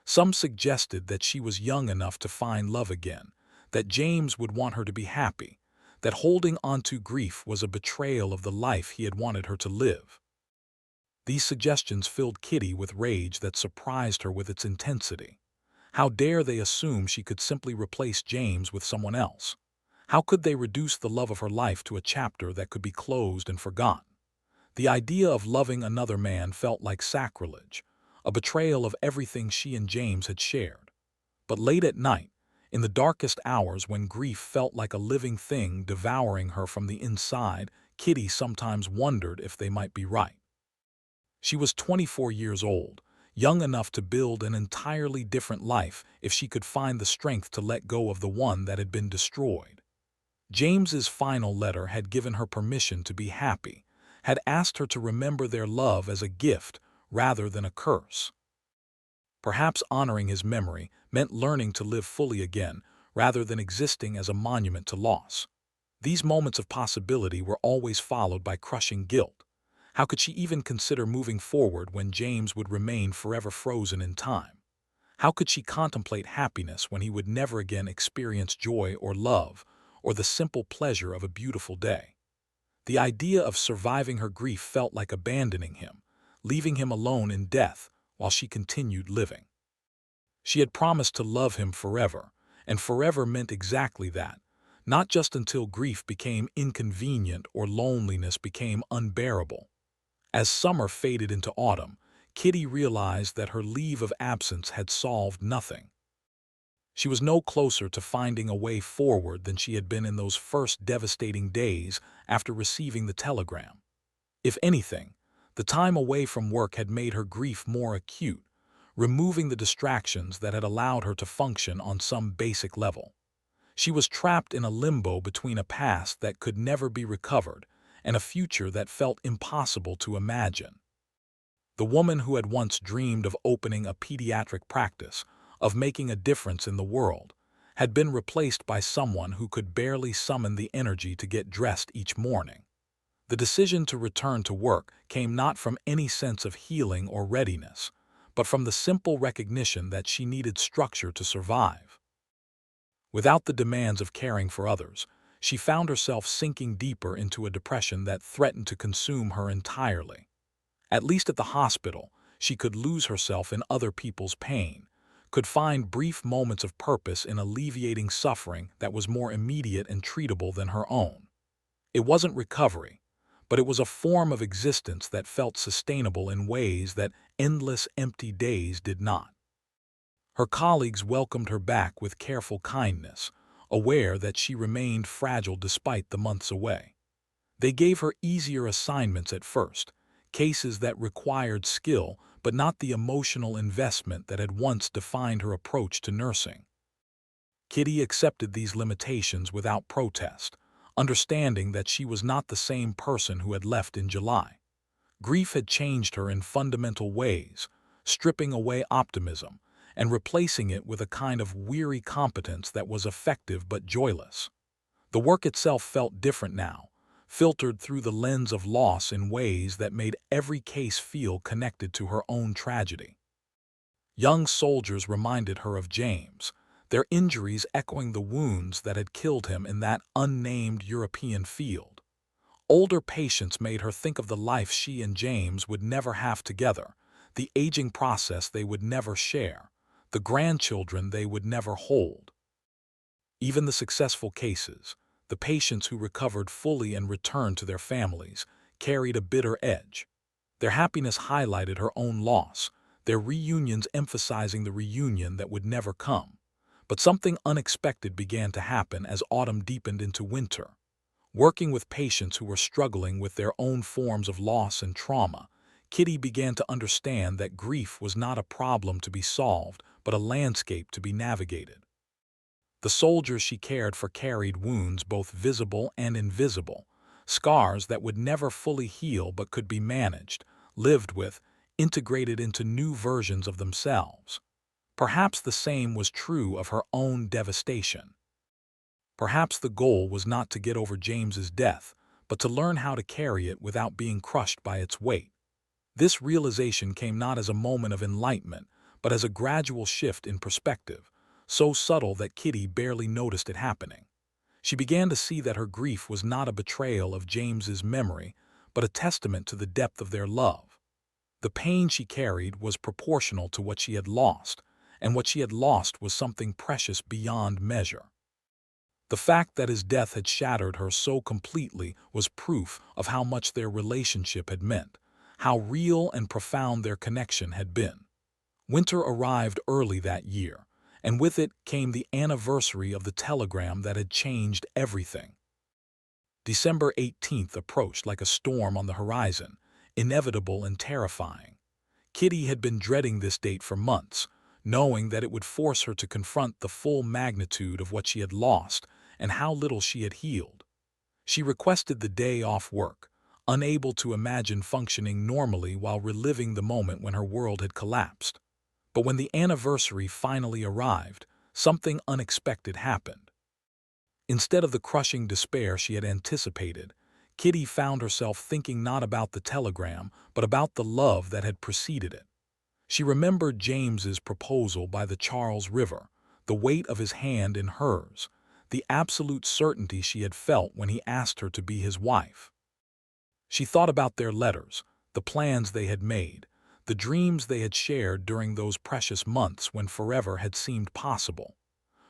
Some suggested that she was young enough to find love again, that James would want her to be happy, that holding on to grief was a betrayal of the life he had wanted her to live. These suggestions filled Kitty with rage that surprised her with its intensity. How dare they assume she could simply replace James with someone else? How could they reduce the love of her life to a chapter that could be closed and forgotten? The idea of loving another man felt like sacrilege, a betrayal of everything she and James had shared. But late at night, in the darkest hours when grief felt like a living thing devouring her from the inside, Kitty sometimes wondered if they might be right. She was 24 years old, young enough to build an entirely different life if she could find the strength to let go of the one that had been destroyed. James's final letter had given her permission to be happy, had asked her to remember their love as a gift rather than a curse. Perhaps honoring his memory meant learning to live fully again rather than existing as a monument to loss. These moments of possibility were always followed by crushing guilt. How could she even consider moving forward when James would remain forever frozen in time? How could she contemplate happiness when he would never again experience joy or love, or the simple pleasure of a beautiful day? The idea of surviving her grief felt like abandoning him, leaving him alone in death while she continued living. She had promised to love him forever, and forever meant exactly that, not just until grief became inconvenient or loneliness became unbearable. As summer faded into autumn, Kitty realized that her leave of absence had solved nothing. She was no closer to finding a way forward than she had been in those first devastating days after receiving the telegram. If anything, the time away from work had made her grief more acute, removing the distractions that had allowed her to function on some basic level. She was trapped in a limbo between a past that could never be recovered and a future that felt impossible to imagine. The woman who had once dreamed of opening a pediatric practice, of making a difference in the world, had been replaced by someone who could barely summon the energy to get dressed each morning. The decision to return to work came not from any sense of healing or readiness, but from the simple recognition that she needed structure to survive. Without the demands of caring for others, she found herself sinking deeper into a depression that threatened to consume her entirely. At least at the hospital, she could lose herself in other people's pain, could find brief moments of purpose in alleviating suffering that was more immediate and treatable than her own. It wasn't recovery, but it was a form of existence that felt sustainable in ways that endless empty days did not. Her colleagues welcomed her back with careful kindness, aware that she remained fragile despite the months away. They gave her easier assignments at first, cases that required skill but not the emotional investment that had once defined her approach to nursing. Kitty accepted these limitations without protest, understanding that she was not the same person who had left in July. Grief had changed her in fundamental ways, stripping away optimism and replacing it with a kind of weary competence that was effective but joyless. The work itself felt different now, filtered through the lens of loss in ways that made every case feel connected to her own tragedy. Young soldiers reminded her of James, their injuries echoing the wounds that had killed him in that unnamed European field. Older patients made her think of the life she and James would never have together, the aging process they would never share, the grandchildren they would never hold. Even the successful cases, the patients who recovered fully and returned to their families, carried a bitter edge. Their happiness highlighted her own loss, their reunions emphasizing the reunion that would never come. But something unexpected began to happen as autumn deepened into winter. Working with patients who were struggling with their own forms of loss and trauma, Kitty began to understand that grief was not a problem to be solved, but a landscape to be navigated. The soldiers she cared for carried wounds both visible and invisible, scars that would never fully heal but could be managed, lived with, integrated into new versions of themselves. Perhaps the same was true of her own devastation. Perhaps the goal was not to get over James's death, but to learn how to carry it without being crushed by its weight. This realization came not as a moment of enlightenment, but as a gradual shift in perspective, so subtle that Kitty barely noticed it happening. She began to see that her grief was not a betrayal of James's memory, but a testament to the depth of their love. The pain she carried was proportional to what she had lost, and what she had lost was something precious beyond measure. The fact that his death had shattered her so completely was proof of how much their relationship had meant, how real and profound their connection had been. Winter arrived early that year, and with it came the anniversary of the telegram that had changed everything. December 18th approached like a storm on the horizon, inevitable and terrifying. Kitty had been dreading this date for months, knowing that it would force her to confront the full magnitude of what she had lost and how little she had healed. She requested the day off work, unable to imagine functioning normally while reliving the moment when her world had collapsed. But when the anniversary finally arrived, something unexpected happened. Instead of the crushing despair she had anticipated, Kitty found herself thinking not about the telegram, but about the love that had preceded it. She remembered James's proposal by the Charles River, the weight of his hand in hers, the absolute certainty she had felt when he asked her to be his wife. She thought about their letters, the plans they had made, the dreams they had shared during those precious months when forever had seemed possible.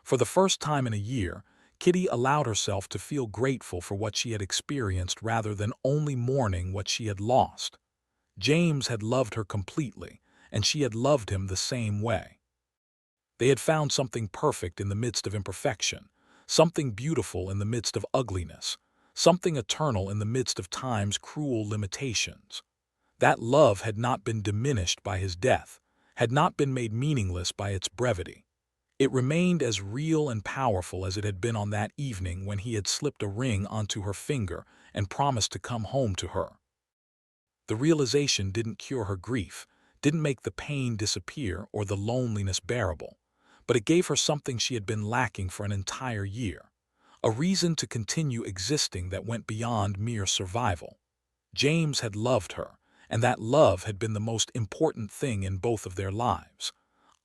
For the first time in a year, Kitty allowed herself to feel grateful for what she had experienced rather than only mourning what she had lost. James had loved her completely, and she had loved him the same way. They had found something perfect in the midst of imperfection, something beautiful in the midst of ugliness, something eternal in the midst of time's cruel limitations. That love had not been diminished by his death, had not been made meaningless by its brevity. It remained as real and powerful as it had been on that evening when he had slipped a ring onto her finger and promised to come home to her. The realization didn't cure her grief, didn't make the pain disappear or the loneliness bearable, but it gave her something she had been lacking for an entire year, a reason to continue existing that went beyond mere survival. James had loved her, and that love had been the most important thing in both of their lives.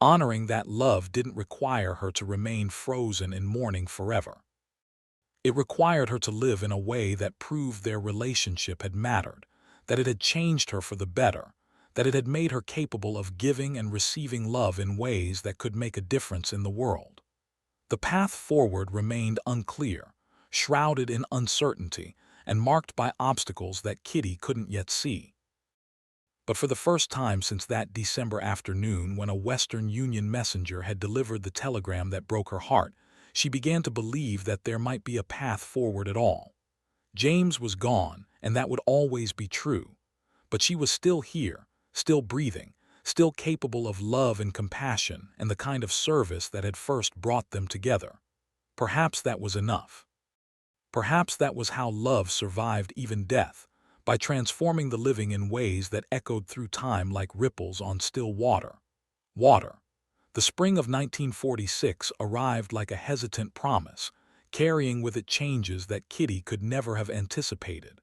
Honoring that love didn't require her to remain frozen in mourning forever. It required her to live in a way that proved their relationship had mattered, that it had changed her for the better, that it had made her capable of giving and receiving love in ways that could make a difference in the world. The path forward remained unclear, shrouded in uncertainty, and marked by obstacles that Kitty couldn't yet see. But for the first time since that December afternoon when a Western Union messenger had delivered the telegram that broke her heart, she began to believe that there might be a path forward at all. James was gone, and that would always be true. But she was still here, still breathing, still capable of love and compassion and the kind of service that had first brought them together. Perhaps that was enough. Perhaps that was how love survived even death, by transforming the living in ways that echoed through time like ripples on still water. Water. The spring of 1946 arrived like a hesitant promise, carrying with it changes that Kitty could never have anticipated.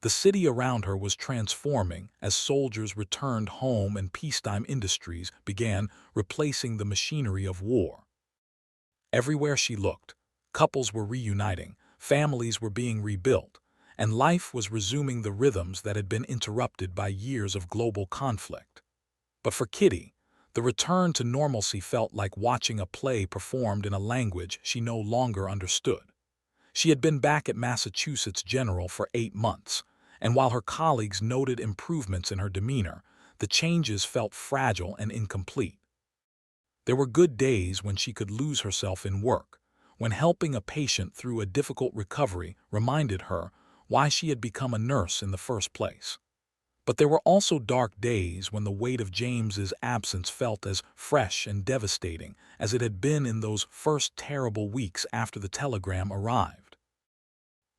The city around her was transforming as soldiers returned home and peacetime industries began replacing the machinery of war. Everywhere she looked, couples were reuniting, families were being rebuilt, and life was resuming the rhythms that had been interrupted by years of global conflict. But for Kitty, the return to normalcy felt like watching a play performed in a language she no longer understood. She had been back at Massachusetts General for 8 months, and while her colleagues noted improvements in her demeanor, the changes felt fragile and incomplete. There were good days when she could lose herself in work, when helping a patient through a difficult recovery reminded her why she had become a nurse in the first place. But there were also dark days when the weight of James's absence felt as fresh and devastating as it had been in those first terrible weeks after the telegram arrived.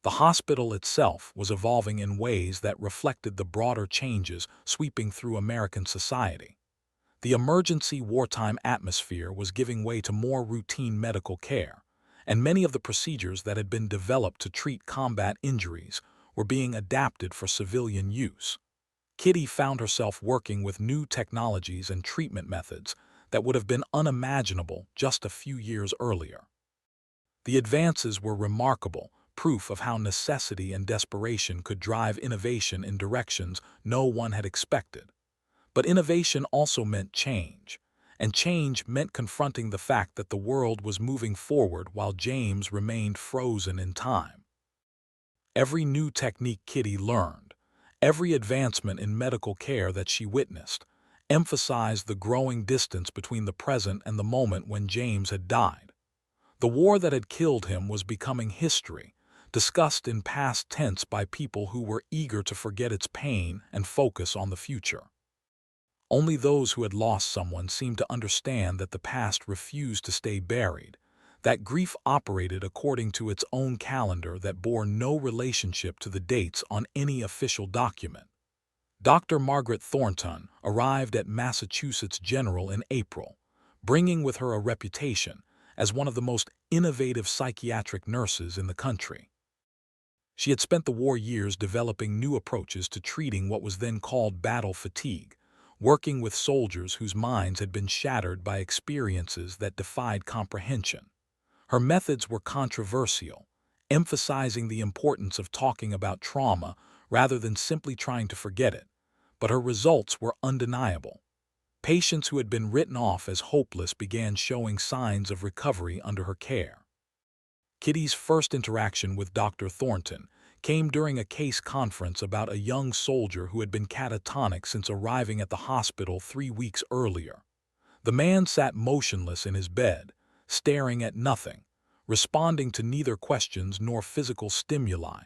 The hospital itself was evolving in ways that reflected the broader changes sweeping through American society. The emergency wartime atmosphere was giving way to more routine medical care, and many of the procedures that had been developed to treat combat injuries were being adapted for civilian use. Kitty found herself working with new technologies and treatment methods that would have been unimaginable just a few years earlier. The advances were remarkable, proof of how necessity and desperation could drive innovation in directions no one had expected. But innovation also meant change, and change meant confronting the fact that the world was moving forward while James remained frozen in time. Every new technique Kitty learned, every advancement in medical care that she witnessed, emphasized the growing distance between the present and the moment when James had died. The war that had killed him was becoming history, discussed in past tense by people who were eager to forget its pain and focus on the future. Only those who had lost someone seemed to understand that the past refused to stay buried, that grief operated according to its own calendar that bore no relationship to the dates on any official document. Dr. Margaret Thornton arrived at Massachusetts General in April, bringing with her a reputation as one of the most innovative psychiatric nurses in the country. She had spent the war years developing new approaches to treating what was then called battle fatigue, working with soldiers whose minds had been shattered by experiences that defied comprehension. Her methods were controversial, emphasizing the importance of talking about trauma rather than simply trying to forget it, but her results were undeniable. Patients who had been written off as hopeless began showing signs of recovery under her care. Kitty's first interaction with Dr. Thornton came during a case conference about a young soldier who had been catatonic since arriving at the hospital 3 weeks earlier. The man sat motionless in his bed, staring at nothing, responding to neither questions nor physical stimuli.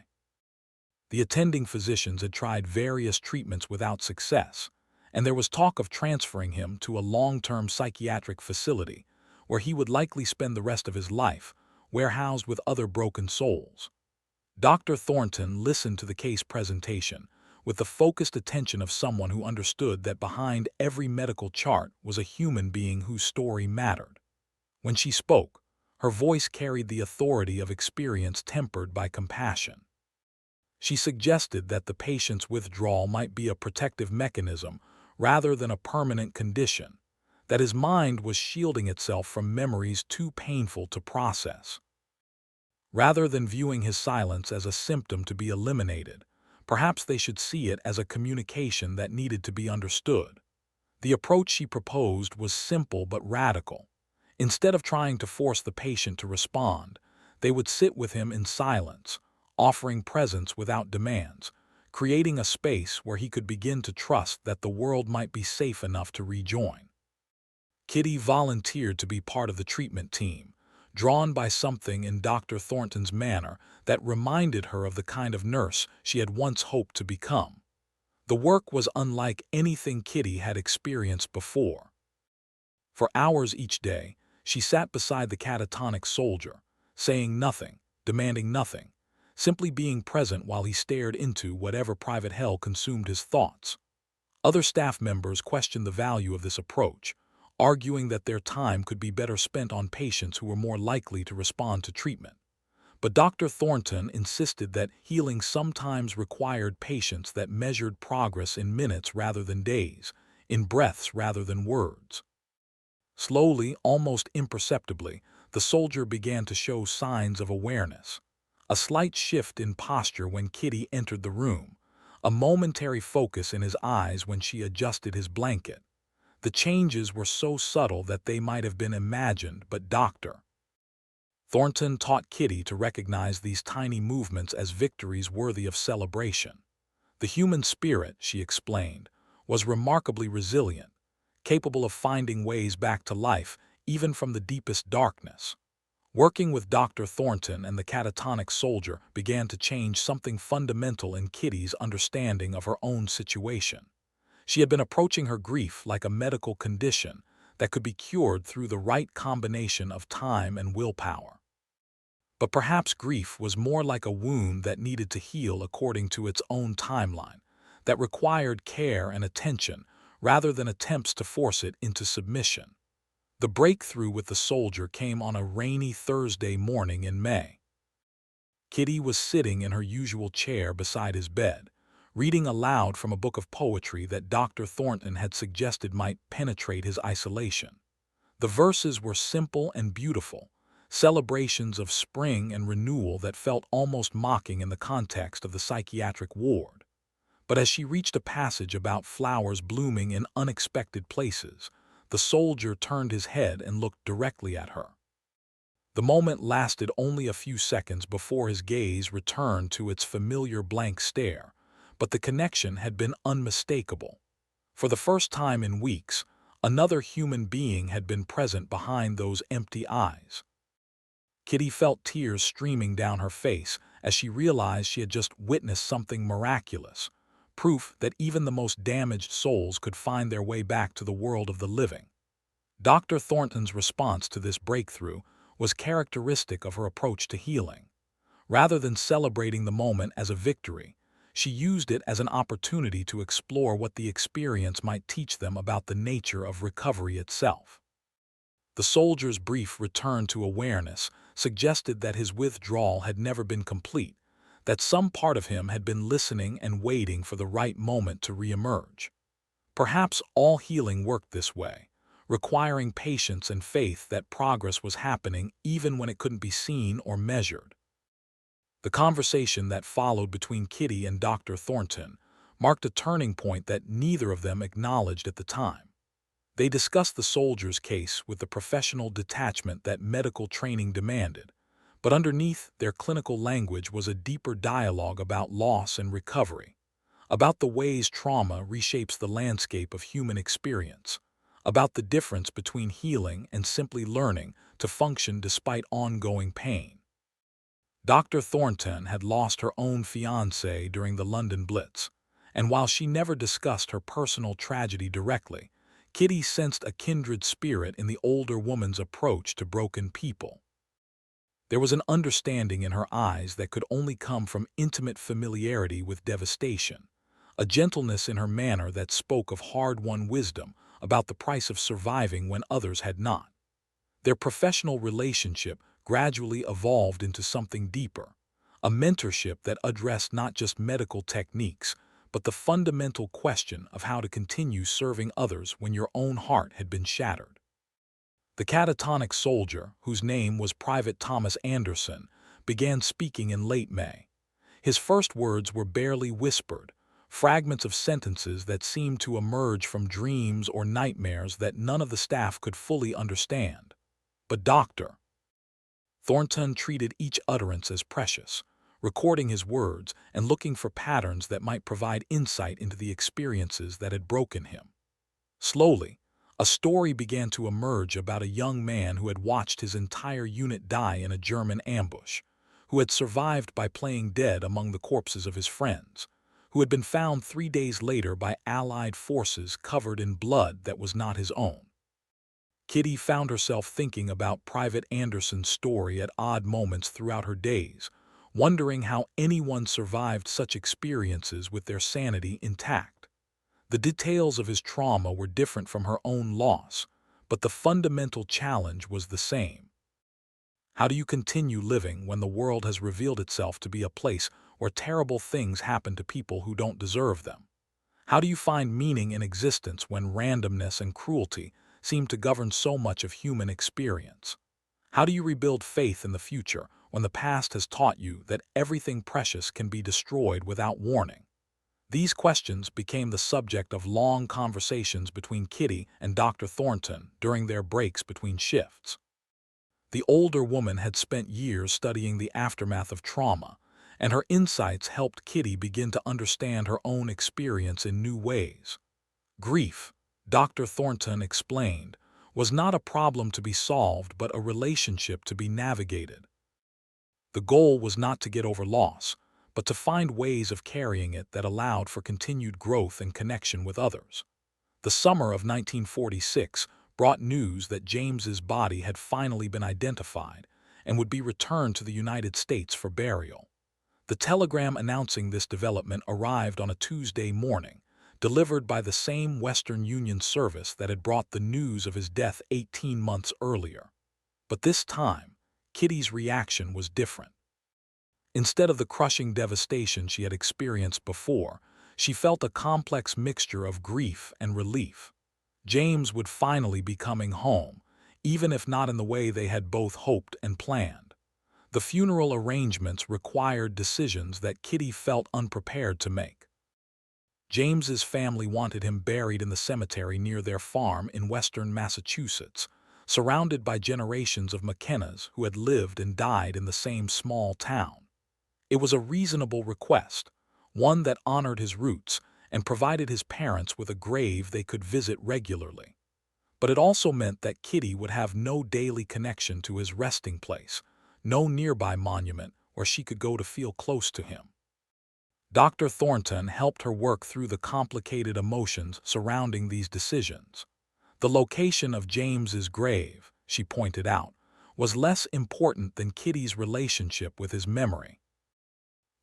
The attending physicians had tried various treatments without success, and there was talk of transferring him to a long-term psychiatric facility where he would likely spend the rest of his life, warehoused with other broken souls. Dr. Thornton listened to the case presentation with the focused attention of someone who understood that behind every medical chart was a human being whose story mattered. When she spoke, her voice carried the authority of experience tempered by compassion. She suggested that the patient's withdrawal might be a protective mechanism rather than a permanent condition, that his mind was shielding itself from memories too painful to process. Rather than viewing his silence as a symptom to be eliminated, perhaps they should see it as a communication that needed to be understood. The approach she proposed was simple but radical. Instead of trying to force the patient to respond, they would sit with him in silence, offering presence without demands, creating a space where he could begin to trust that the world might be safe enough to rejoin. Kitty volunteered to be part of the treatment team, drawn by something in Dr. Thornton's manner that reminded her of the kind of nurse she had once hoped to become. The work was unlike anything Kitty had experienced before. For hours each day, she sat beside the catatonic soldier, saying nothing, demanding nothing, simply being present while he stared into whatever private hell consumed his thoughts. Other staff members questioned the value of this approach, arguing that their time could be better spent on patients who were more likely to respond to treatment. But Dr. Thornton insisted that healing sometimes required patience that measured progress in minutes rather than days, in breaths rather than words. Slowly, almost imperceptibly, the soldier began to show signs of awareness. A slight shift in posture when Kitty entered the room, a momentary focus in his eyes when she adjusted his blanket. The changes were so subtle that they might have been imagined, but Dr. Thornton taught Kitty to recognize these tiny movements as victories worthy of celebration. The human spirit, she explained, was remarkably resilient, capable of finding ways back to life even from the deepest darkness. Working with Dr. Thornton and the catatonic soldier began to change something fundamental in Kitty's understanding of her own situation. She had been approaching her grief like a medical condition that could be cured through the right combination of time and willpower. But perhaps grief was more like a wound that needed to heal according to its own timeline, that required care and attention rather than attempts to force it into submission. The breakthrough with the soldier came on a rainy Thursday morning in May. Kitty was sitting in her usual chair beside his bed, reading aloud from a book of poetry that Dr. Thornton had suggested might penetrate his isolation. The verses were simple and beautiful, celebrations of spring and renewal that felt almost mocking in the context of the psychiatric ward. But as she reached a passage about flowers blooming in unexpected places, the soldier turned his head and looked directly at her. The moment lasted only a few seconds before his gaze returned to its familiar blank stare, but the connection had been unmistakable. For the first time in weeks, another human being had been present behind those empty eyes. Kitty felt tears streaming down her face as she realized she had just witnessed something miraculous, proof that even the most damaged souls could find their way back to the world of the living. Dr. Thornton's response to this breakthrough was characteristic of her approach to healing. Rather than celebrating the moment as a victory, she used it as an opportunity to explore what the experience might teach them about the nature of recovery itself. The soldier's brief return to awareness suggested that his withdrawal had never been complete, that some part of him had been listening and waiting for the right moment to reemerge. Perhaps all healing worked this way, requiring patience and faith that progress was happening even when it couldn't be seen or measured. The conversation that followed between Kitty and Dr. Thornton marked a turning point that neither of them acknowledged at the time. They discussed the soldier's case with the professional detachment that medical training demanded, but underneath their clinical language was a deeper dialogue about loss and recovery, about the ways trauma reshapes the landscape of human experience, about the difference between healing and simply learning to function despite ongoing pain. Dr. Thornton had lost her own fiancé during the London Blitz, and while she never discussed her personal tragedy directly, Kitty sensed a kindred spirit in the older woman's approach to broken people. There was an understanding in her eyes that could only come from intimate familiarity with devastation, a gentleness in her manner that spoke of hard-won wisdom about the price of surviving when others had not. Their professional relationship gradually evolved into something deeper, a mentorship that addressed not just medical techniques, but the fundamental question of how to continue serving others when your own heart had been shattered. The catatonic soldier, whose name was Private Thomas Anderson, began speaking in late May. His first words were barely whispered, fragments of sentences that seemed to emerge from dreams or nightmares that none of the staff could fully understand. But Dr. Thornton treated each utterance as precious, recording his words and looking for patterns that might provide insight into the experiences that had broken him. Slowly, a story began to emerge about a young man who had watched his entire unit die in a German ambush, who had survived by playing dead among the corpses of his friends, who had been found 3 days later by Allied forces covered in blood that was not his own. Kitty found herself thinking about Private Anderson's story at odd moments throughout her days, wondering how anyone survived such experiences with their sanity intact. The details of his trauma were different from her own loss, but the fundamental challenge was the same. How do you continue living when the world has revealed itself to be a place where terrible things happen to people who don't deserve them? How do you find meaning in existence when randomness and cruelty seem to govern so much of human experience? How do you rebuild faith in the future when the past has taught you that everything precious can be destroyed without warning? These questions became the subject of long conversations between Kitty and Dr. Thornton during their breaks between shifts. The older woman had spent years studying the aftermath of trauma, and her insights helped Kitty begin to understand her own experience in new ways. Grief, Dr. Thornton explained, was not a problem to be solved but a relationship to be navigated. The goal was not to get over loss, but to find ways of carrying it that allowed for continued growth and connection with others. The summer of 1946 brought news that James's body had finally been identified and would be returned to the United States for burial. The telegram announcing this development arrived on a Tuesday morning, delivered by the same Western Union service that had brought the news of his death 18 months earlier. But this time, Kitty's reaction was different. Instead of the crushing devastation she had experienced before, she felt a complex mixture of grief and relief. James would finally be coming home, even if not in the way they had both hoped and planned. The funeral arrangements required decisions that Kitty felt unprepared to make. James's family wanted him buried in the cemetery near their farm in western Massachusetts, surrounded by generations of McKennas who had lived and died in the same small town. It was a reasonable request, one that honored his roots and provided his parents with a grave they could visit regularly. But it also meant that Kitty would have no daily connection to his resting place, no nearby monument where she could go to feel close to him. Dr. Thornton helped her work through the complicated emotions surrounding these decisions. The location of James's grave, she pointed out, was less important than Kitty's relationship with his memory.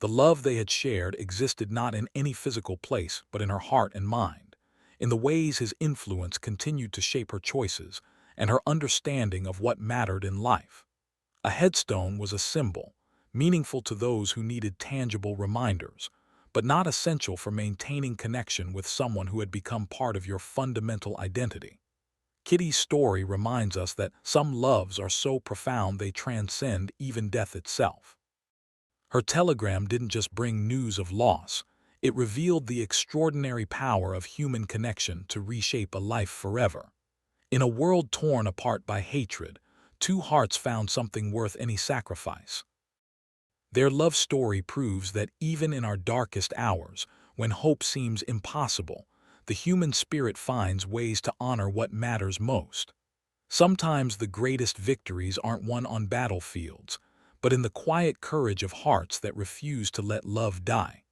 The love they had shared existed not in any physical place but in her heart and mind, in the ways his influence continued to shape her choices and her understanding of what mattered in life. A headstone was a symbol, meaningful to those who needed tangible reminders, but not essential for maintaining connection with someone who had become part of your fundamental identity. Kitty's story reminds us that some loves are so profound they transcend even death itself. Her telegram didn't just bring news of loss, it revealed the extraordinary power of human connection to reshape a life forever. In a world torn apart by hatred, two hearts found something worth any sacrifice. Their love story proves that even in our darkest hours, when hope seems impossible, the human spirit finds ways to honor what matters most. Sometimes the greatest victories aren't won on battlefields, but in the quiet courage of hearts that refuse to let love die.